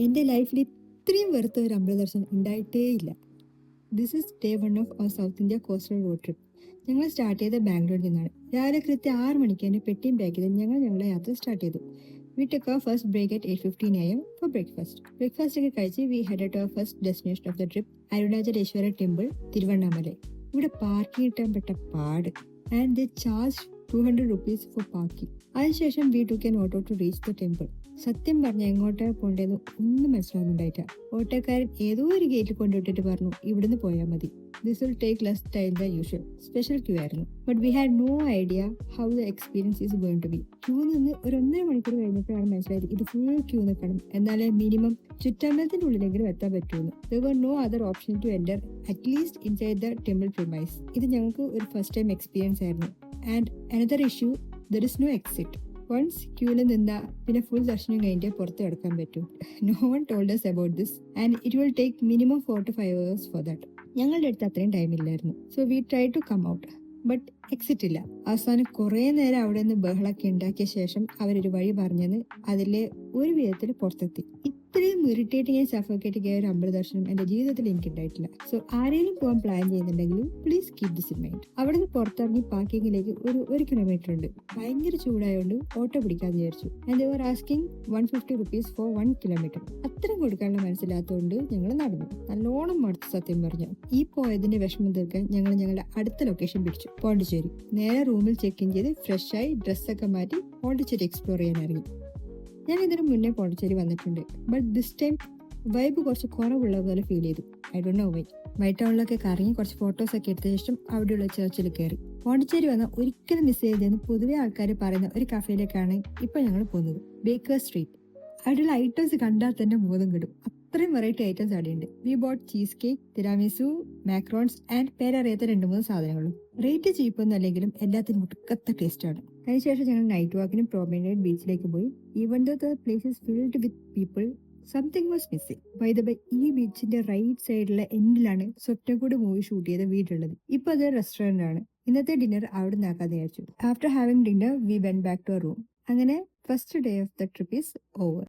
എൻ്റെ ലൈഫിൽ ഇത്രയും വെറുത്ത ഒരു അമൃതദർശനം ഉണ്ടായിട്ടേ ഇല്ല. This is day 1 of our South India coastal road trip. ഞങ്ങൾ സ്റ്റാർട്ട് ചെയ്ത ബാംഗ്ലൂരിൽ നിന്നാണ്. രാവിലെ കൃത്യം 6 മണിക്ക് തന്നെ പെട്ടിയും പാക്കിലും ഞങ്ങൾ ഞങ്ങളുടെ യാത്ര സ്റ്റാർട്ട് ചെയ്തു. We took our first break at 8:15 AM for breakfast. Breakfast ഒക്കെ കഴിച്ച് we headed to our first destination of the trip, Arunachaleshwara temple, Tiruvannamalai. ഇവിടെ പാർക്കിംഗ് കിട്ടാൻ പെട്ട പാട്. And they charge 200 rupees for parking. അതിനുശേഷം we took an auto to reach the temple. സത്യം പറഞ്ഞ എങ്ങോട്ടാണ് പോകേണ്ടതെന്ന് ഒന്നും മനസ്സിലാവുന്നുണ്ടായിട്ട. ഓട്ടോക്കാരൻ ഏതോ ഒരു ഗേറ്റിൽ കൊണ്ടുവിട്ടിട്ട് പറഞ്ഞു ഇവിടുന്ന് പോയാൽ മതി. This will take less time than usual. Special queue ആയിരുന്നു. But we had no idea how the experience is going to be. Queue നിന്ന് ഒരു 1.5 മണിക്കൂർ കഴിഞ്ഞപ്പോഴാണ് മനസ്സിലായത് ഇത് ഫുൾ ക്യൂ നിൽക്കണം, എന്നാലേ മിനിമം ചുറ്റമ്പലത്തിന്റെ ഉള്ളിലെങ്കിലും എത്താൻ പറ്റുമെന്ന്. There were no other option to enter at least inside the ടെമ്പിൾ പ്രിമൈസ്. ഇത് ഞങ്ങൾക്ക് ഒരു ഫസ്റ്റ് ടൈം എക്സ്പീരിയൻസ് ആയിരുന്നു. And another issue, there is no exit. Once ക്യൂവിൽ നിന്നാ പിന്നെ ഫുൾ ദർശനം കഴിഞ്ഞിട്ട് പുറത്ത് കിടക്കാൻ പറ്റും. No one told us about this and it will take minimum 4 to 5 hours for that. ഞങ്ങളുടെ അടുത്ത് അത്രയും ടൈം ഇല്ലായിരുന്നു. So we try to come out, but exit ഇല്ല. അവസാനം കുറേ നേരം അവിടെ നിന്ന് ബഹളൊക്കെ ഉണ്ടാക്കിയ ശേഷം അവരൊരു വഴി പറഞ്ഞെന്ന് അതിലെ ഒരു വിധത്തിൽ പുറത്തെത്തി. ഇത്രയും ഇറിറ്റേറ്റിംഗ് ആയി സഫോക്കേറ്റിംഗ് ആയ ഒരു അമൃതദർശനം എന്റെ ജീവിതത്തിൽ എനിക്ക് ഉണ്ടായിട്ടില്ല. സോ ആരെങ്കിലും പോകാൻ പ്ലാൻ ചെയ്യുന്നുണ്ടെങ്കിൽ please keep this in mind. അവിടെ നിന്ന് പുറത്തിറങ്ങി പാർക്കിങ്ങിലേക്ക് ഒരു കിലോമീറ്റർ ഉണ്ട്. ഭയങ്കര ചൂടായതുകൊണ്ട് ഓട്ടോ പിടിക്കാന്ന് വിചാരിച്ചു. And they were asking 150 rupees for 1 kilometer. അത്രയും കൊടുക്കാനുള്ള മനസ്സിലാത്തതുകൊണ്ട് ഞങ്ങൾ നടന്നു. നല്ലോണം മടുത്തു സത്യം പറഞ്ഞു. ഈ പോയതിന്റെ വിഷമം തീർക്കാൻ ഞങ്ങൾ ഞങ്ങളുടെ അടുത്ത ലൊക്കേഷൻ പിടിച്ചു, പോണ്ടിച്ചേരി. നേരെ റൂമിൽ ചെക്ക് ഇൻ ചെയ്ത് ഫ്രഷായി ഡ്രസ്സൊക്കെ മാറ്റി പോണ്ടിച്ചേരി എക്സ്പ്ലോർ ചെയ്യാൻ ഇറങ്ങി. ഞാൻ ഇതിനു മുന്നേ പോണ്ടിച്ചേരി വന്നിട്ടുണ്ട്, ബട്ട് ദിസ് ടൈം വൈബ് കുറച്ച് കുറവുള്ള പോലെ ഫീൽ ചെയ്തു. I don't know why. White ടൗണിലൊക്കെ കറങ്ങി കുറച്ച് ഫോട്ടോസ് ഒക്കെ എടുത്ത ശേഷം അവിടെയുള്ള ചർച്ചിൽ കയറി. പോണ്ടിച്ചേരി വന്നാൽ ഒരിക്കലും മിസ് ചെയ്തതെന്ന് പൊതുവെ ആൾക്കാർ പറയുന്ന ഒരു കഫേയിലേക്കാണ് ഇപ്പൊ ഞങ്ങൾ പോകുന്നത്, ബേക്കർ സ്ട്രീറ്റ്. അവിടെയുള്ള ഐറ്റംസ് കണ്ടാൽ തന്നെ ബോധം കിടും. അത്രയും വെറൈറ്റി ഐറ്റംസ് അവിടെയുണ്ട്. We bought cheesecake, tiramisu, macarons and പേരറിയാത്ത 2-3 സാധനങ്ങളും. റേറ്റ് ചീപ്പൊന്നും അല്ലെങ്കിലും എല്ലാത്തിനും ഒടുക്കത്തെ ടേസ്റ്റാണ്. അതിനുശേഷം ഞങ്ങൾ നൈറ്റ് വാക്കിനും പ്രോമനേഡ് ബീച്ചിലേക്ക് പോയി. Even though the place is filled with people, something was missing. By the by, ഈ ബീച്ചിന്റെ റൈറ്റ് സൈഡിലെ എൻഡിലാണ് സ്വപ്നക്കൂട് മൂവി ഷൂട്ട് ചെയ്ത വീടുള്ളത്. ഇപ്പൊ അത് റെസ്റ്റോറന്റ് ആണ്. ഇന്നത്തെ ഡിന്നർ അവിടെ നിന്നാക്കാന്ന് വിചാരിച്ചു. After having dinner we went back to our room. അങ്ങനെ first day of the trip is over.